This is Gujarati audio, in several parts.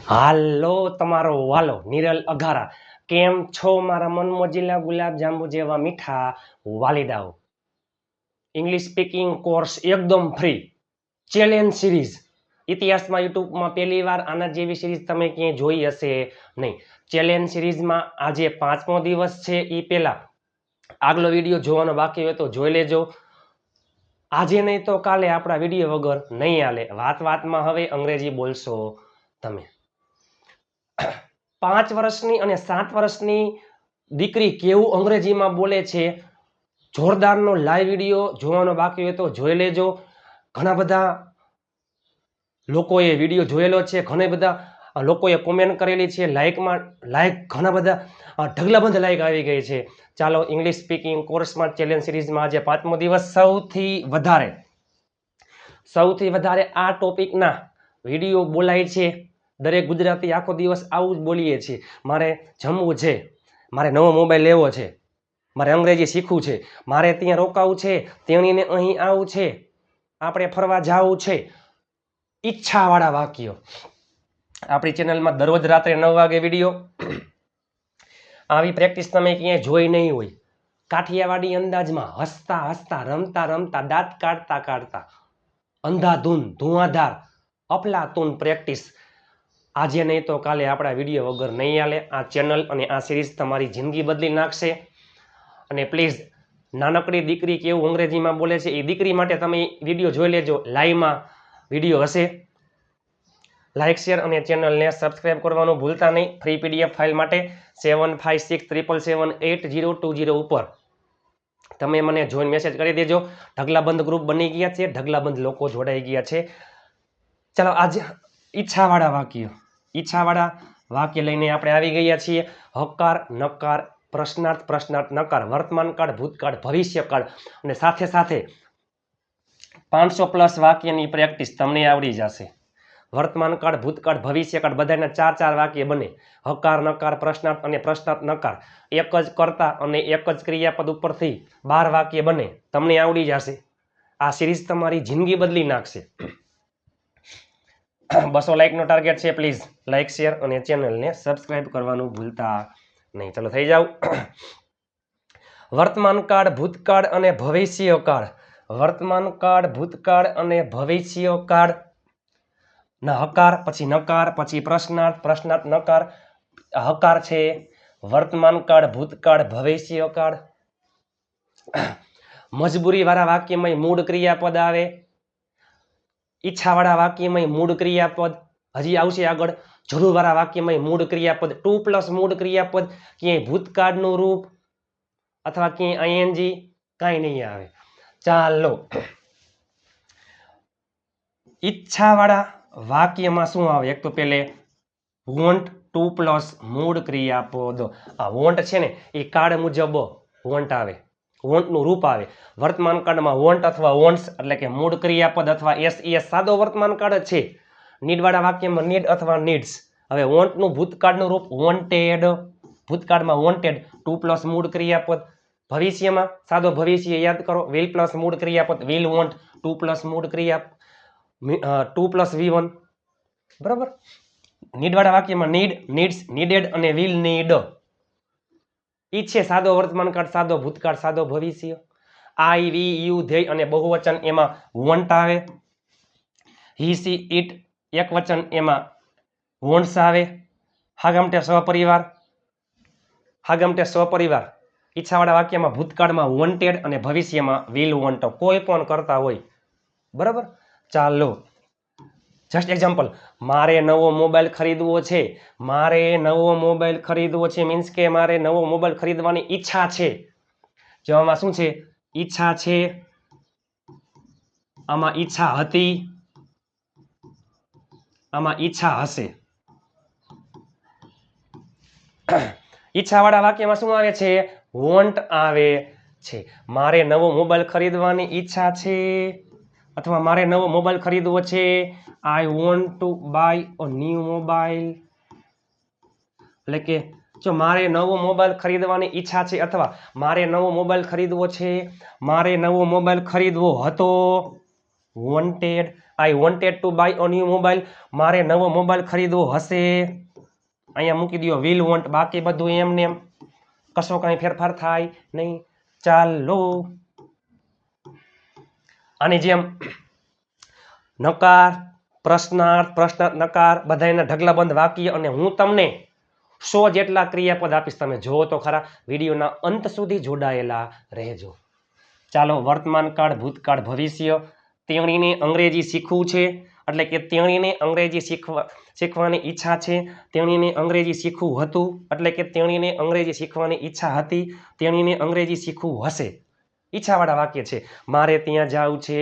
હાલો તમારો વાલો નિરલ અઘારા, કેમ છો મારા મન મોજીલા ગુલાબ જાંબુ જેવા મીઠા વાલીડાઓ? ઇંગ્લિશ સ્પીકિંગ કોર્સ એકદમ ફ્રી, ચેલેન્જ સિરીઝ. ઇતિહાસમાં યુટ્યુબમાં પહેલી વાર આના જેવી સિરીઝ તમે ક્યાંય જોઈ હશે નહીં. ચેલેન્જ સિરીઝમાં આજે 5મો દિવસ છે. એ પહેલા આગલો વિડીયો જોવાનો બાકી હોય તો જોઈ લેજો. આજે નહીં તો કાલે આપણા વિડીયો વગર નહીં હાલે. વાતમાં હવે અંગ્રેજી બોલશો તમે. 5 વર્ષની અને 7 વર્ષની દીકરી કેવું અંગ્રેજીમાં બોલે છે, જોરદારનો લાઈવ વિડીયો જોવાનો બાકી હોય તો જોઈ લેજો. ઘણા બધા લોકોએ વિડીયો જોયેલો છે, ઘણા બધા લોકોએ કોમેન્ટ કરેલી છે, લાઈક ઘણા બધા ઢગલાબંધ લાઈક આવી ગઈ છે. ચાલો, ઇંગ્લિશ સ્પીકિંગ કોર્સમાં ચેલેન્જ સિરીઝમાં આજે 5મો દિવસ. સૌથી વધારે આ ટોપિકના વિડીયો બોલાય છે. દરેક ગુજરાતી આખો દિવસ આવું જ બોલીએ છીએ. મારે જમવું છે, મારે નવો મોબાઈલ લેવો છે, મારે અંગ્રેજી શીખવું છે, મારે ત્યાં રોકાવું છે, તેણીને અહીં આવવું છે, આપણે ફરવા જવું છે. ઈચ્છાવાળા વાક્યો આપણી ચેનલમાં દરરોજ રાત્રે 9 વાગે વિડીયો. આવી પ્રેક્ટિસ તમે ક્યાંય જોઈ નહીં હોય. કાઠિયાવાડી અંદાજમાં હસતા હસતા, રમતા રમતા, દાંત કાઢતા કાઢતા, અંધાધૂન ધુઆધાર અફલાતૂન પ્રેક્ટિસ. આજે નહીં તો કાલે આપણા વિડીયો વગર નહીં હાલે. આ ચેનલ અને આ સિરીઝ તમારી જિંદગી બદલી નાખશે. અને પ્લીઝ, નાનકડી દીકરી કેવું અંગ્રેજીમાં બોલે છે એ દીકરી માટે તમે વિડીયો જોઈ લેજો. લાઈવમાં વિડીયો હશે. લાઇક, શેર અને ચેનલને સબસ્ક્રાઈબ કરવાનું ભૂલતા નહીં. ફ્રી PDF ફાઇલ માટે 7567778020 ઉપર તમે મને જોઈન મેસેજ કરી દેજો. ઢગલાબંધ ગ્રુપ બની ગયા છે, ઢગલાબંધ લોકો જોડાઈ ગયા છે. ચાલો, આજે ઈચ્છાવાળા વાક્ય લઈને આપણે આવી ગયા છીએ. હકાર, નકાર, પ્રશ્નાર્થ, પ્રશ્નાર્થ, નકાર, વર્તમાન કાળ, ભૂતકાળ, ભવિષ્યકાળ અને સાથે સાથે 500+ વાક્યની પ્રેક્ટિસ તમને આવડી જશે. વર્તમાન કાળ, ભૂતકાળ, ભવિષ્યકાળ બધાના 4 વાક્ય બને. હકાર, નકાર, પ્રશ્નાર્થ અને પ્રશ્નાર્થ, નકાર એક જ કર્તા અને એક જ ક્રિયાપદ ઉપરથી 12 વાક્ય બને. તમને આવડી જશે. આ સિરીઝ તમારી જિંદગી બદલી નાખશે. 200 લાઈકનો ટાર્ગેટ છે. પ્લીઝ લાઈક, શેર અને ચેનલને સબસ્ક્રાઈબ કરવાનું ભૂલતા નહીં. ચલો, થઈ જાવ. વર્તમાન કાળ, ભૂતકાળ અને ભવિષ્યકાળ. વર્તમાન કાળ, ભૂતકાળ અને ભવિષ્યકાળ ના હકાર, પછી નકાર, પછી પ્રશ્નાર્થ, પ્રશ્નાર્થ, નકાર. હકાર છે વર્તમાન કાળ, ભૂતકાળ, ભવિષ્યકાળ. મજબૂરી વાળા વાક્યમાં મૂળ ક્રિયાપદ આવે. ઈચ્છાવાળા વાક્યમાં મૂળ ક્રિયાપદ હજી આવશે આગળ. જરૂરવાળા વાક્યમાં મૂળ ક્રિયાપદ 2+ મૂળ ક્રિયાપદ. ક્યાંય ભૂતકાળનું રૂપ અથવા ક્યાંય ING કાંઈ નહીં આવે. ચાલો, ઈચ્છાવાળા વાક્યમાં શું આવે? એક તો પહેલે વોન્ટ, 2+ મૂળ ક્રિયાપદ. આ વોન્ટ છે ને એ કાળ મુજબ વોન્ટ આવે, વોન્ટનું રૂપ આવે. વર્તમાન કાળમાં વોન્ટ અથવા વોન્ટ્સ એટલે કે મૂળ ક્રિયાપદ અથવા SES સાદો વર્તમાન કાળ જ છે. નીડવાળા વાક્યમાં નીડ અથવા નીડ્સ. હવે વોન્ટનું ભૂતકાળનું રૂપ વોન્ટેડ, ભૂતકાળમાં વોન્ટેડ 2+ મૂળ ક્રિયાપદ. ભવિષ્યમાં સાદો ભવિષ્ય યાદ કરો, વિલ પ્લસ મૂળ ક્રિયાપદ વિલ વોન્ટ, 2+ મૂળ ક્રિયાપદ 2+ V1. બરાબર. નીડવાળા વાક્યમાં નીડ, નીડ્સ, નીડેડ અને વિલ નીડ. ઈ છે સાદો વર્તમાન કાળ, સાદો ભૂતકાળ, સાદો ભવિષ્ય. I, we, you, they અને બહુવચન એમાં વોન્ટ આવે. he, she, it એકવચન એમાં વોન્ટ્સ આવે. હાગમટે સહપરિવાર, હાગમટે સહપરિવાર. ઈચ્છાવાળા વાક્યમાં ભૂતકાળમાં વોન્ટેડ અને ભવિષ્યમાં વિલ વોન્ટ. કોઈ પણ કરતા હોય. બરાબર. ચાલો, જસ્ટ એક્ઝામ્પલ. મારે નવો મોબાઈલ ખરીદવો છે. મારે નવો મોબાઈલ ખરીદવો છે મીન્સ કે મારે નવો મોબાઈલ ખરીદવાની ઈચ્છા છે. જો આમાં શું છે? ઈચ્છા છે. આમાં ઈચ્છા હતી, આમાં ઈચ્છા હશે. ઈચ્છાવાળા વાક્યમાં શું આવે છે? વોન્ટ આવે છે. મારે નવો મોબાઈલ ખરીદવાની ઈચ્છા છે અથવા મારે નવો મોબાઈલ ખરીદવો છે. I want to buy a new mobile. એટલે કે જો મારે નવો મોબાઈલ ખરીદવાની ઈચ્છા છે અથવા મારે નવો મોબાઈલ ખરીદવો છે, મારે નવો મોબાઈલ ખરીદવો હતો, wanted. I wanted to buy a new mobile, મારે નવો મોબાઈલ ખરીદવો હશે, અહીંયા મૂકી દો વિલ વોન્ટ, બાકી બધું એમને એમ, કશો કાંઈ ફેરફાર થાય નહીં. ચાલો આની જેમ નકાર, પ્રશ્નાર્થ, પ્રશ્નાર્થ, નકાર બધાના ઢગલાબંધ વાક્ય અને હું તમને 100 જેટલા ક્રિયાપદ આપીશ. તમે જુઓ તો ખરા, વિડીયોના અંત સુધી જોડાયેલા રહેજો. ચાલો વર્તમાન કાળ, ભૂતકાળ, ભવિષ્ય. તેણીને અંગ્રેજી શીખવું છે એટલે કે તેણીને અંગ્રેજી શીખવાની ઈચ્છા છે. તેણીને અંગ્રેજી શીખવું હતું એટલે કે તેણીને અંગ્રેજી શીખવાની ઈચ્છા હતી. તેણીને અંગ્રેજી શીખવું હશે, ઈચ્છાવાળા વાક્ય છે. મારે ત્યાં જવું છે,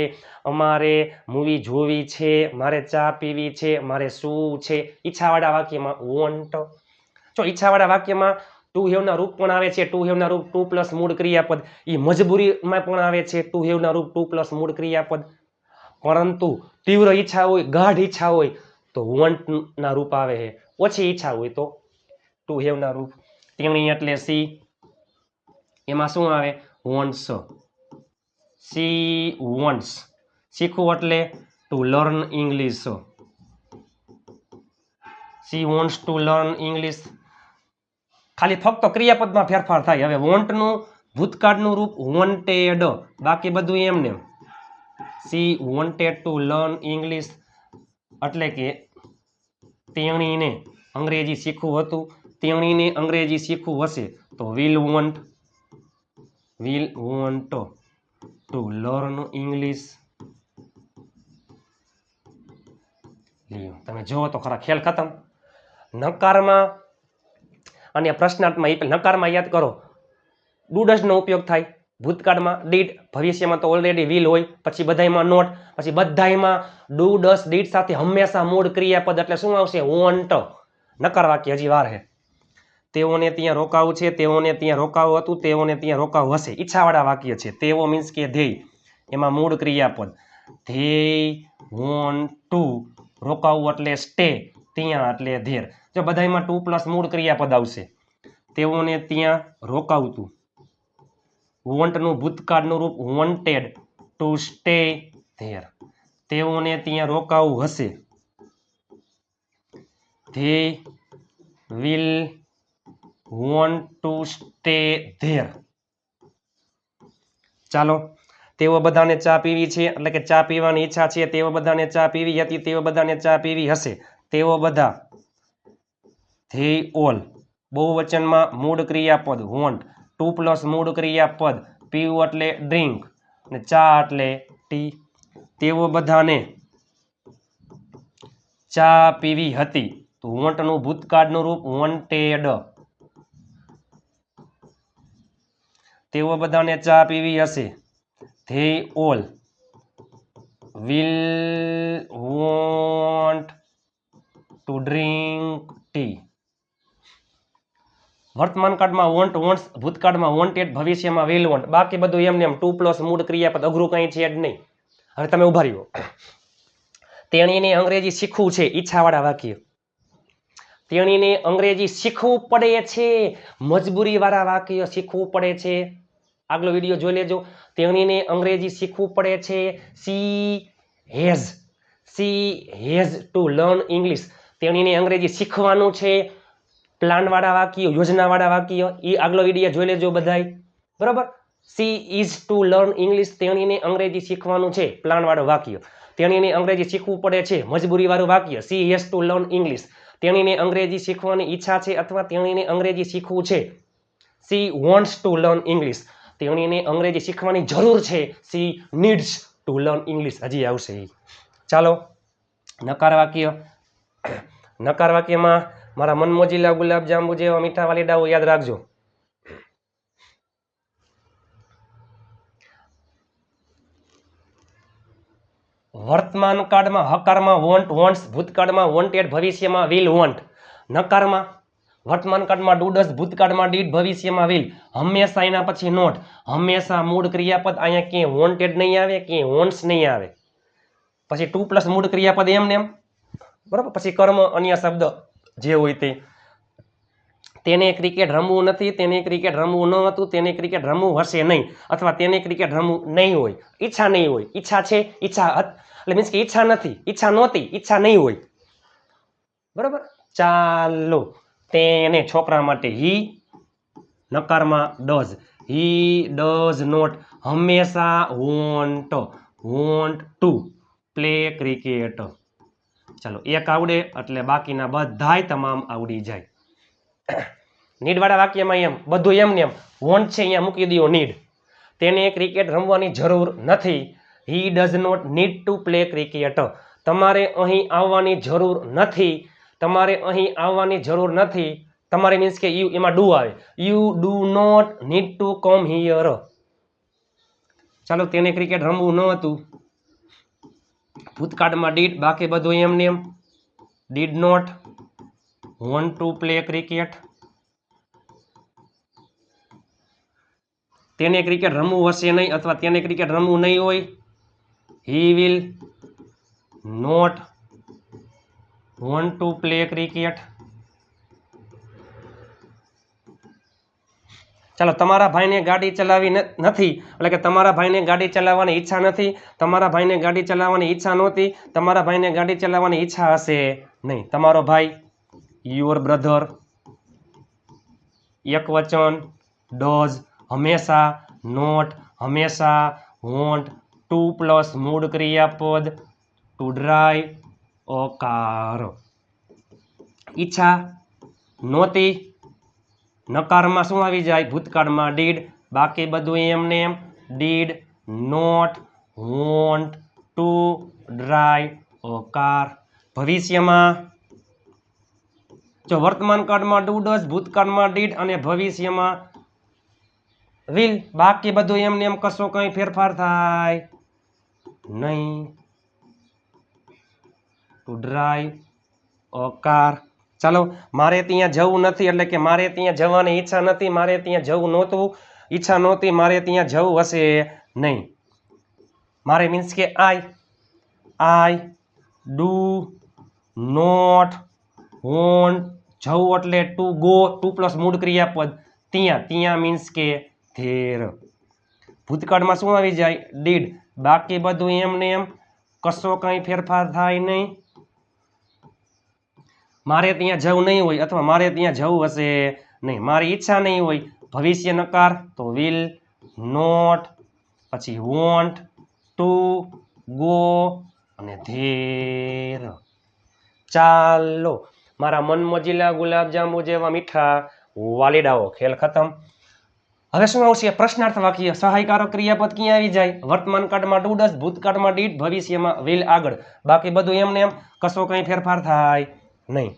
અમારે મૂવી જોવી છે, મારે ચા પીવી છે, મારે સૂવું છે. ઈચ્છાવાળા વાક્યમાં વોન્ટ. જો ઈચ્છાવાળા વાક્યમાં ટુ હેવના રૂપ પણ આવે છે. ટુ હેવના રૂપ ટુ પ્લસ મૂળ ક્રિયાપદ, એ મજબૂરીમાં પણ આવે છે ટુ હેવના રૂપ ટુ પ્લસ મૂળ ક્રિયાપદ. પરંતુ તીવ્ર ઈચ્છા હોય, ગાઢ ઈચ્છા હોય તો વોન્ટના રૂપ આવે છે. ઓછી ઈચ્છા હોય તો ટુ હેવના રૂપ. તેણી એટલે સી, એમાં શું આવે? વોન્ટ્સ. C wants. શીખવું એટલે to learn English. C wants to learn English. ખાલી ફક્ત ક્રિયાપદમાં ફેરફાર થાય. હવે વોન્ટનું ભૂતકાળનું રૂપ વોન્ટેડ, બાકી બધું એમને. C wanted to learn English એટલે કે તેણીને અંગ્રેજી શીખવું હતું, તેણીને અંગ્રેજી શીખવું હશે તો will want to learn English. તમે જુઓ તો ખરા, ખેલ ખતમ. નકારમાં અને પ્રશ્નાર્થમાં, નકારમાં યાદ કરો ડુ ડઝનો ઉપયોગ થાય, ભૂતકાળમાં ડીડ, ભવિષ્યમાં તો ઓલરેડી વિલ હોય, પછી બધાયમાં નોટ, પછી બધાયમાં ડુ ડઝ ડીડ સાથે હંમેશા મૂળ ક્રિયાપદ એટલે શું આવશે? વોન્ટ. નકાર વાક્ય હજી વાર છે. તેઓને ત્યાં રોકાવું છે, તેઓને ત્યાં રોકાવું હતું, તેઓને ત્યાં રોકાવું હશે. ઈચ્છાવાળા વાક્ય છે. તેઓ મીન્સ કે ધ્યેય, એમાં મૂળ ક્રિયાપદ. ધ્યેય વોન્ટ ટુ, રોકાવું એટલે સ્ટે, ત્યાં એટલે ધેર. જો બધાયમાં ટુ પ્લસ મૂળ ક્રિયાપદ આવશે. તેઓને ત્યાં રોકાવતું. વોન્ટનું ભૂતકાળનું રૂપ વોન્ટેડ ટુ સ્ટે ધેર. તેઓને ત્યાં રોકાવું હશે. They will want to stay there. ચાલો, તેઓ બધાને ચા પીવી છે એટલે કે ચા પીવાની ઈચ્છા છે. તેઓ બધાને ચા પીવી હતી, તેઓ બધાને ચા પીવી હશે. તેઓ બધા, ધે ઓલ. બહુવચનમાં મૂળ ક્રિયાપદ વોન્ટ, ટુ પ્લસ મૂળ ક્રિયાપદ, પીવું એટલે ડ્રિંક અને ચા એટલે ટી. તેઓ બધાને ચા પીવી હતી તો વોન્ટનું ભૂતકાળનું રૂપ વોન્ટેડ. તેઓ બધાને ચા પીવી હશે, they all will want to drink T. વર્તમાન કાળમાં વોન્ટ, વોન્ટ્સ, ભૂતકાળમાં વોન્ટેડ, ભવિષ્યમાં વિલ વોન્ટ, બાકી બધું એમને એમ ટુ પ્લસ મૂળ ક્રિયાપદ. અઘરું કંઈ છે જ નહીં. હવે તમે ઉભા રહ્યો. તેણીને અંગ્રેજી શીખવું છે, ઈચ્છાવાળા વાક્ય. તેણીને અંગ્રેજી શીખવું પડે છે, મજબૂરીવાળા વાક્ય. શીખવું પડે છે, આગલો વિડીયો જોઈ લેજો. તેણીને અંગ્રેજી શીખવું પડે છે. She has to learn English. તેણીને અંગ્રેજી શીખવાનું છે. પ્લાનવાળા વાક્ય, યોજનાવાળા વાક્ય, એ આગલો વિડીયો જોઈ લેજો બધાય. બરાબર. She is to learn English. તેણીને અંગ્રેજી શીખવાનું છે, પ્લાનવાળું વાક્ય. તેણીને અંગ્રેજી શીખવું પડે છે, મજબૂરીવાળું વાક્ય. She has to learn English. તેણીને અંગ્રેજી શીખવાની ઈચ્છા છે અથવા તેણીને અંગ્રેજી શીખવું છે. C wants to learn English. તેણીને અંગ્રેજી શીખવાની જરૂર છે. C needs to learn English. હજી આવશે. ચાલો, નકાર વાક્ય. નકાર વાક્યમાં મારા મનમોજીલા ગુલાબ જાંબુ જેવા મીઠા વાલીડાઓ યાદ રાખજો. વર્તમાન કાળમાં હકારમાં વોન્ટ, વોન્ટ્સ, ભૂતકાળમાં વોન્ટેડ, ભવિષ્યમાં વિલ વોન્ટ. નકારમાં વર્તમાન કાળમાં ડુ ડઝ, ભૂતકાળમાં ડીડ, ભવિષ્યમાં વિલ. હંમેશા એના પછી નોટ, હંમેશા મૂળ ક્રિયાપદ. અહીંયા ક્યાંય વોન્ટેડ નહીં આવે, ક્યાંય વોન્ટ્સ નહીં આવે. પછી ટુ પ્લસ મૂળ ક્રિયાપદ એમને એમ. બરાબર. પછી કર્મ, અન્ય શબ્દ જે હોય તે. તેને ક્રિકેટ રમવું નથી, તેને ક્રિકેટ રમવું ન હતું, તેને ક્રિકેટ રમવું હશે નહીં, અથવા તેને ક્રિકેટ રમવું નહીં હોય. ઈચ્છા નહીં હોય, ઈચ્છા છે, ઈચ્છા એટલે મીન્સ કે ઈચ્છા નથી, ઈચ્છા નહોતી, ઈચ્છા નહીં હોય, બરાબર. ચાલો, તેને છોકરા માટે હી નકારમાં ડઝ, હી ડઝ નોટ હંમેશા વોન્ટ ટુ પ્લે ક્રિકેટ. ચાલો, એક આવડે એટલે બાકીના બધાય તમામ આવડી જાય. નીડ વાળા વાક્યમાં એમ બધું એમ ને એમ વોન્ટ છે અહીંયા મૂકી દો નીડ. તેને ક્રિકેટ રમવાની જરૂર નથી. He does not need to play cricket. તમારે અહીં આવવાની જરૂર નથી, તમારે અહીં આવવાની જરૂર નથી. તમારે મીન્સ કે યુ એમાં ડુ આવે, you do not need to come here. ચાલો, તેને ક્રિકેટ રમવું ન હતું, ભૂતકાળમાં ડીડ, બાકી બધું એમ ને એમ. Did not want to play cricket. તેને ક્રિકેટ રમવું હશે નહીં અથવા તેને ક્રિકેટ રમવું નહીં હોય, he will not want to play cricket. ચાલો, તમારા ભાઈને ગાડી ચલાવવી નથી, એટલે કે તમારા ભાઈને ગાડી ચલાવવાની ઈચ્છા નથી, તમારા ભાઈને ગાડી ચલાવવાની ઈચ્છા નહોતી, તમારા ભાઈને ગાડી ચલાવવાની ઈચ્છા હશે નહીં. તમારો ભાઈ, યોર બ્રધર, એક વચન, ડઝ હંમેશા, નોટ હંમેશા, વોન્ટ ટુ પ્લસ મૂળ ક્રિયાપદ, ટુ ડ્રાઈવ અ કાર. ઈચ્છા નહોતી, નકારમાં શું આવી જાય, ભૂતકાળમાં ડીડ, બાકી બધું એમને એમ. Did not want to drive a car. ભવિષ્યમાં જો વર્તમાન કાળમાં ડુ ડઝ, ભૂતકાળમાં ડીડ અને ભવિષ્યમાં વિલ, બાકી બધું એમને એમ, કશો કંઈ ફેરફાર થાય નહીં. Two drive a car. ચાલો, મારે ત્યાં જવું નથી એટલે કે મારે ત્યાં જવાની ઈચ્છા નથી, મારે ત્યાં જવું નહોતું, ઈચ્છા નહોતી, મારે ત્યાં જવું હશે નહીં. મારે મીન્સ કે આઈ ડુ નોટ વોન્ટ, જવું એટલે ટુ ગો, ટુ પ્લસ મૂળ ક્રિયાપદ, ત્યાં મીન્સ કે ધેર. ભૂતકાળમાં શું આવી જાય, ડીડ, બાકી બધું એમને એમ, કશો કંઈ ફેરફાર થાય નહીં. મારે ત્યાં જવું નહીં હોય અથવા મારે ત્યાં જવું હશે નહીં, મારી ઈચ્છા નહીં હોય, ભવિષ્ય નકાર તો વિલ નોટ, પછી વોન્ટ ટુ ગો અને ધેર. ચાલો, મારા મન મોજીલા ગુલાબજાંબુ જેવા મીઠા વાલીડાઓ, ખેલ ખતમ. હવે શું આવશે, પ્રશ્નાર્થ વાક્ય. સહાયકારક ક્રિયાપદ ક્યાં આવી જાય, વર્તમાન કાળમાં ડુ ડઝ, ભૂતકાળમાં ડીડ, ભવિષ્યમાં વિલ આગળ, બાકી બધું એમને એમ, કશો કંઈ ફેરફાર થાય નહીં.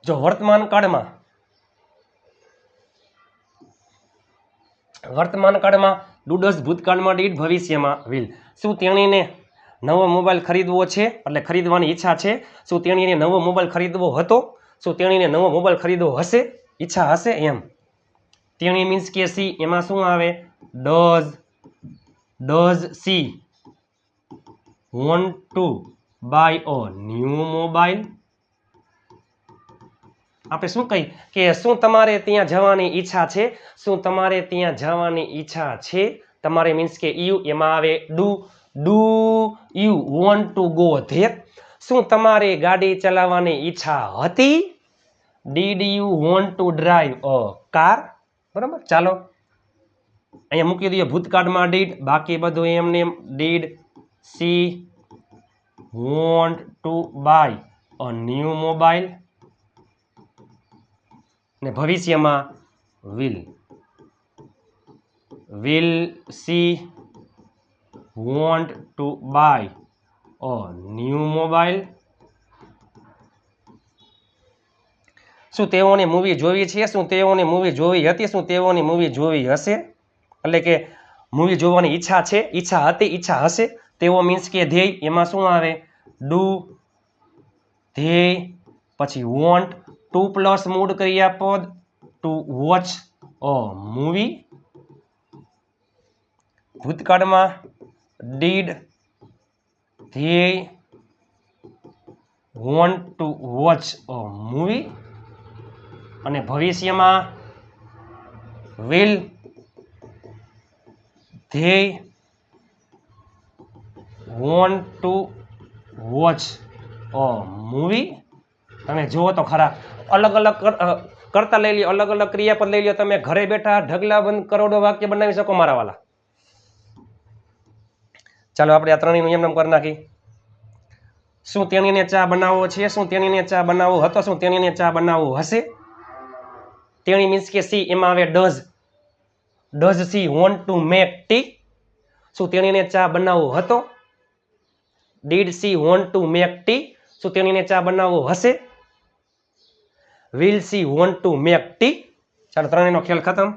જો વર્તમાન કાળમાં ડુ ડઝ, ભૂતકાળમાં ડીડ, ભવિષ્યમાં વિલ. શું તેણીને નવો મોબાઈલ ખરીદવો છે, એટલે ખરીદવાની ઈચ્છા છે. શું તેણીને નવો મોબાઈલ ખરીદવો હતો, શું તેણીને નવો મોબાઈલ ખરીદવો હશે, ઈચ્છા હશે એમ. તેણી મીન્સ કે સી, એમાં શું આવે, does she want to buy a new mobile. આપણે શું કહી કે શું તમારે ત્યાં જવાની ઈચ્છા છે, શું તમારે ત્યાં જવાની ઈચ્છા છે. તમારે મીન્સ કે યુ, એમાં આવે do you want to go there. શું તમારે ગાડી ચલાવવાની ઈચ્છા હતી, did you want to drive a car. બરાબર. ચાલો, અહીંયા મૂકી દઈએ ભૂતકાળમાં ડીડ, બાકી બધું એમને એમ. Did she want to buy a new mobile, ને ભવિષ્યમાં will she want to buy a new mobile. શું તેઓને મૂવી જોવી છે, શું તેઓને મૂવી જોવી હતી, શું તેઓની મૂવી જોવી હશે, એટલે કે મૂવી જોવાની ઈચ્છા છે, ઈચ્છા હતી, ઈચ્છા હશે. તેઓ મીન્સ કે ધ્યેય, એમાં શું આવે, ડુ ધ્યેય, પછી વોન્ટ, ટુ પ્લસ મૂળ ક્રિયાપદ, ટુ વોચ અ મૂવી. ભૂતકાળમાં ડીડ ધ્યેય want to watch a movie, અને ભવિષ્યમાં will they want to watch a movie. તમે જુઓ તો ખરા, અલગ અલગ કરતા લઈ લ્યો, અલગ અલગ ક્રિયાપદ લઈ લ્યો, તમે ઘરે બેઠા ઢગલાબંધ કરોડો વાક્ય બનાવી શકો મારા વાલા. ચાલો આપણે આ ત્રણેયનું એમ નામ કરી નાખી. શું તેણીને ચા બનાવવો છે? શું તેણીને ચા બનાવવો હતો? શું તેણીને ચા બનાવવો હશે? તેણી મીન્સ કે સી, એમાં આવે does. Does she want to make tea? શું તેણીને ચા બનાવવો હતો? Did she want to make tea? શું તેણીને ચા બનાવવો હશે? Will she want to make tea? ચાલો ત્રણેયનો ખેલ ખતમ.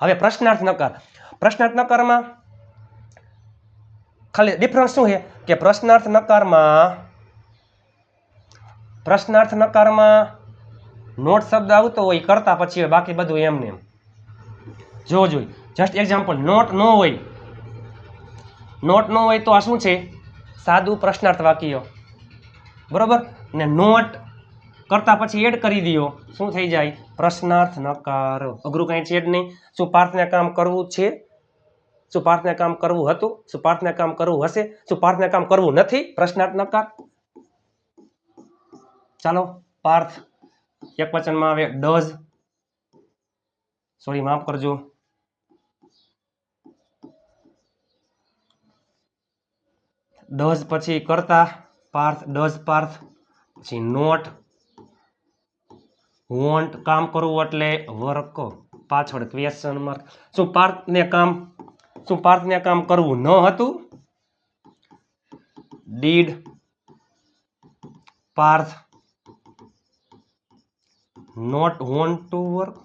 હવે પ્રશ્નાર્થ નકાર. પ્રશ્નાર્થ નકારમાં ખાલી ડિફરન્સ શું છે કે પ્રશ્નાર્થ નકારમાં નોટ શબ્દ આવતો હોય કરતા પછી હોય, બાકી બધું એમને એમ. જોઈ જસ્ટ એક્ઝામ્પલ, નોટ ન હોય, નોટ ન હોય તો આ શું છે? સાદું પ્રશ્નાર્થ વાક્ય, બરોબર. ને નોટ કરતા પછી એડ કરી દો, શું થઈ જાય? પ્રશ્નાર્થ નકાર. અઘરું કાંઈ છે જ નહીં. શું પાર્થને કામ કરવું છે? શું પાર્થને કામ કરવું હતું? શું પાર્થને કામ કરવું હશે? શું પાર્થને કામ કરવું નથી? પ્રશ્નાર્થ નકાર. ચાલો પાર્થ એક વચનમાં આવે ડઝ, સોરી માફ કરજો, ડઝ પછી કરતા પાર્થ, ડઝ પાર્થ, પછી નોટ, વોન્ટ કામ કરવું એટલે વર્ક, પાછળ ક્વેશ્ચન માર્ક. શું પાર્થને કામ કરવું ન હતું? Did Parth not want to work?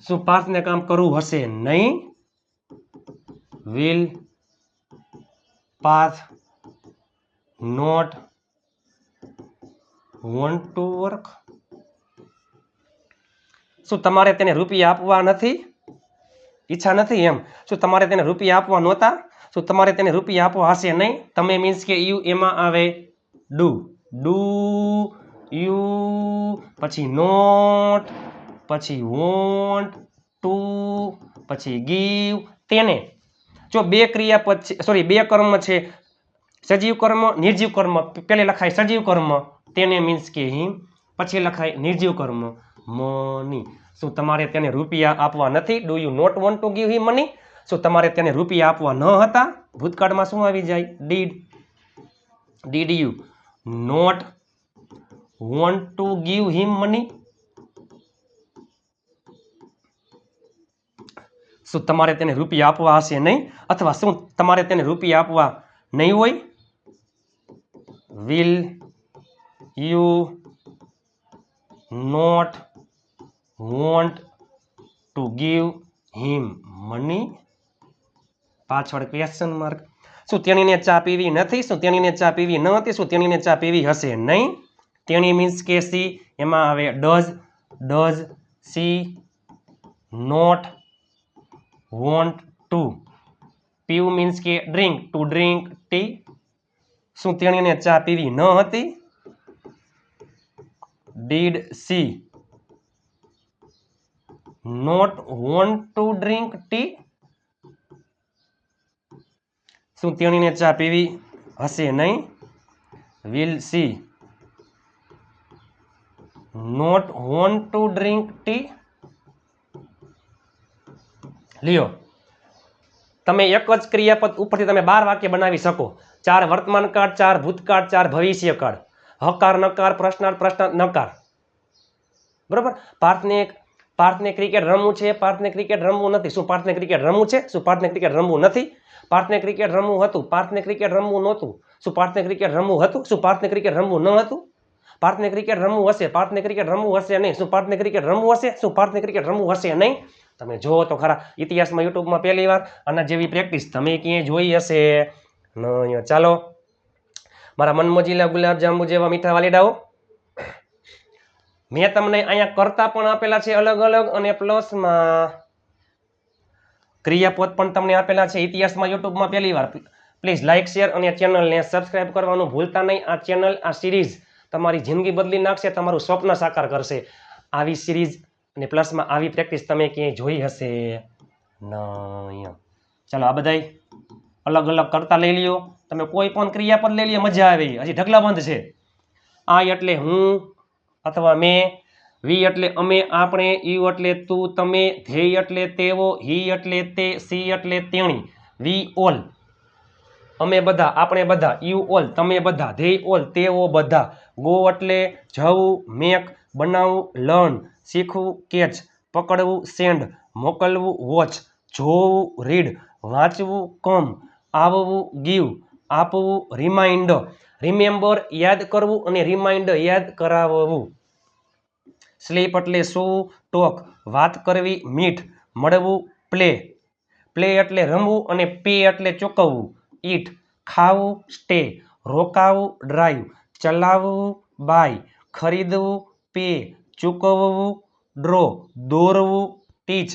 શું પાર્થને કામ કરવું હશે નહીં? Will Parth not want to work? શું તમારે તેને રૂપિયા આપવા નથી? ઈચ્છા નથી એમ. શું તમારે તેને રૂપિયા આપવા નહોતા? શું તમારે તેને રૂપિયા આપવા હશે નહીં? તમે મીન્સ કે યુ, એમાં આવે ડુ. ડુ યુ, પછી નોટ, પછી વોન્ટ ટુ, પછી ગીવ. તેને જો બે ક્રિયાપદ છે, સોરી બે કર્મ છે, સજીવ કર્મ, નિર્જીવ કર્મ. પેલે લખાય સજીવ કર્મ, તેને મીન્સ કે હિમ, પછી લખાય નિર્જીવ કર્મ મની. શું તમારે તેને રૂપિયા આપવા નથી? Do you not want to give him money? શું તમારે તેને રૂપિયા આપવા ન હતા? ભૂતકાળમાં શું આવી જાય? Did. Did you not want to give him money? શું તમારે તેને રૂપિયા આપવા હશે નહીં? અથવા શું તમારે તેને રૂપિયા આપવા નહીં હોય? Will you not want to give him money? પાછળ ક્વેશ્ચન માર્ક. શું તેણીને ચા પીવી નથી? શું તેણીને ચા પીવી ન હતી? શું તેણીને ચા પીવી હશે નહીં? તેણી મીન્સ કે સી, એમાં આવે does. Does she not want to પીવ મીન્સ કે ડ્રિંક, ટુ ડ્રિંક ટી? શું તેણીને ચા પીવી ન હતી? Did she not want to drink tea? શું તેણીને ચા પીવી હશે નહીં? Will she not want to drink tea? લ્યો, તમે એક જ ક્રિયાપદ ઉપરથી તમે 12 વાક્ય બનાવી શકો. 4 વર્તમાન કાળ, 4 ભૂતકાળ, 4 ભવિષ્ય કાળ, હકાર નકાર, પ્રશ્નાર્થ પ્રશ્નાર્થ નકાર. બરોબર. પાર્થને ક્રિકેટ રમવું છે, પાર્થને ક્રિકેટ રમવું નથી. શું પાર્થને ક્રિકેટ રમવું છે? શું પાર્થને ક્રિકેટ રમવું નથી? પાર્થને ક્રિકેટ રમવું હતું, પાર્થને ક્રિકેટ રમવું નહોતું. શું પાર્થને ક્રિકેટ રમવું હતું? શું પાર્થને ક્રિકેટ રમવું ન હતું? પાર્થને ક્રિકેટ રમવું હશે, પાર્થને ક્રિકેટ રમવું હશે નહીં. શું પાર્થને ક્રિકેટ રમવું હશે? શું પાર્થને ક્રિકેટ રમવું હશે નહીં? તમે જુઓ તો ખરા, ઇતિહાસમાં યુટ્યુબમાં પહેલી વાર આના જેવી પ્રેક્ટિસ તમે ક્યાંય જોઈ હશે નહીં. ચાલો મારા મનમોજીલા ગુલાબજાંબુ જેવા મીઠા વાલીડાઓ, મેં તમને અહીંયા કરતા પણ આપેલા છે અલગ અલગ, અને પ્લસમાં ક્રિયાપદ પણ તમને આપેલા છે. ઇતિહાસમાં યુટ્યુબમાં પહેલી વાર પ્લીઝ લાઇક શેર અને ચેનલને સબસ્ક્રાઇબ કરવાનું ભૂલતા નહીં. આ ચેનલ આ સિરીઝ તમારી જિંદગી બદલી નાખશે, તમારું સ્વપ્ન સાકાર કરશે. આવી સિરીઝ અને પ્લસમાં આવી પ્રેક્ટિસ તમે ક્યાંય જોઈ હશે નહીં. ચાલો આ બધાય અલગ અલગ કરતા લઈ લ્યો. તમે કોઈ પણ ક્રિયાપદ લઈ લ્યો, મજા આવે. હજી ઢગલા બંધ છે. આ એટલે હું અથવા મેં, વી એટલે અમે આપણે, યુ એટલે તું તમે, ધ્યેય એટલે તેઓ, હી એટલે તે, સી એટલે તેણી, વી ઓલ અમે બધા આપણે બધા, યુ ઓલ તમે બધા, ધ્યેય ઓલ તેઓ બધા, ગો એટલે જવું, મેક બનાવવું, લર્ન શીખવું, કેચ પકડવું, સેન્ડ મોકલવું, વોચ જોવું, રીડ વાંચવું, કમ આવવું, ગીવ આપવું, રિમાઇન્ડર રિમેમ્બર યાદ કરવું અને રિમાઇન્ડર યાદ કરાવવું, સ્લીપ એટલે સૂવું, ટોક વાત કરવી, મીટ મળવું, પ્લે પ્લે એટલે રમવું અને પે એટલે ચૂકવવું, ઈટ ખાવું, સ્ટે રોકાવું, ડ્રાઈવ ચલાવવું, બાય ખરીદવું, પે ચૂકવવું, ડ્રો દોરવું, ટીચ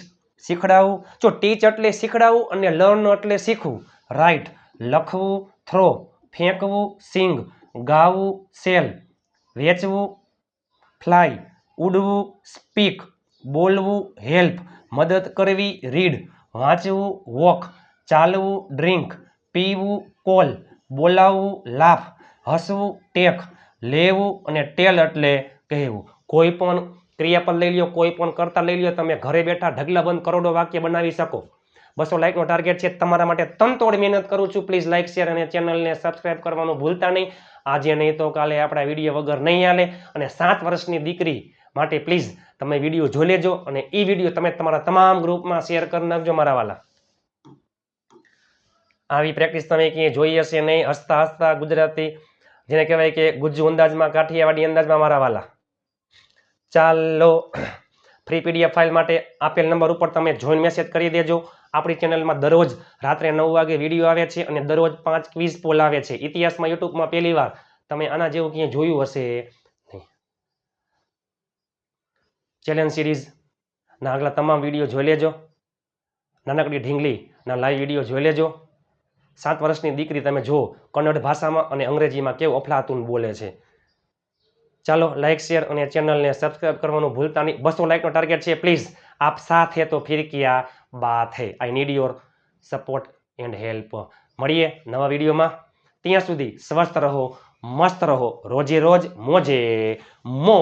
શીખડાવવું. જો ટીચ એટલે શીખડાવવું અને લર્ન એટલે શીખવું, રાઇટ લખવું, થ્રો ફેંકવું, સિંગ ગાવું, સેલ વેચવું, ફ્લાય ઉડવું, સ્પીક બોલવું, હેલ્પ મદદ કરવી, રીડ વાંચવું, વોક ચાલવું, ડ્રિંક પીવું, કોલ બોલાવવું, લાફ હસવું, ટેક લેવું અને ટેલ એટલે કહેવું. કોઈ પણ ક્રિયાપદ લઈ લ્યો, કોઈ પણ કરતા લઈ લ્યો, તમે ઘરે બેઠા ઢગલાબંધ કરોડો વાક્ય બનાવી શકો. 200 લાઇકનો ટાર્ગેટ છે. તમારા માટે તનતોડ મહેનત કરું છું. પ્લીઝ લાઇક શેર અને ચેનલને સબસ્ક્રાઇબ કરવાનું ભૂલતા નહીં. આજે નહીં તો કાલે આપણા વિડીયો વગર નહીં હાલે. અને 7 વર્ષની દીકરી માટે પ્લીઝ તમે વિડીયો જોઈ લેજો અને એ વિડીયો તમે તમારા તમામ ગ્રુપમાં શેર કરી નાખજો મારા વાલા. આવી પ્રેક્ટિસ તમે ક્યાંય જોઈ હશે નહીં. હસતા હસતા ગુજરાતી, જેને કહેવાય કે ગુજ્જુ અંદાજમાં, કાઠિયાવાડી અંદાજમાં મારા વાલા. ચાલો ફ્રી પીડીએફ ફાઇલ માટે આપેલ નંબર ઉપર તમે જોઈન મેસેજ કરી દેજો. આપણી ચેનલમાં દરરોજ રાત્રે 9 વાગે વિડીયો આવે છે અને દરરોજ 5 ક્વિઝ પોલ આવે છે. ઇતિહાસમાં યુટ્યુબમાં પહેલી વાર તમે આના જેવું ક્યાંય જોયું હશે નહીં. ચેલેન્જ સિરીઝના આગલા તમામ વિડીયો જોઈ લેજો. નાનકડી ઢીંગલીના લાઈવ વિડીયો જોઈ લેજો. 7 વર્ષની દીકરી તમે જુઓ કન્નડ ભાષામાં અને અંગ્રેજીમાં કેવું અફલાતુન બોલે છે. ચાલો લાઇક શેર અને ચેનલને સબસ્ક્રાઇબ કરવાનું ભૂલતા નહીં. 200 લાઇકનો ટાર્ગેટ છે. પ્લીઝ આપ સાથ હે તો ફિર ક્યા બાત હે. I need your support and help. મળીએ નવા વિડીયોમાં. ત્યાં સુધી સ્વસ્થ રહો, મસ્ત રહો, રોજે રોજ મોજે મોજ.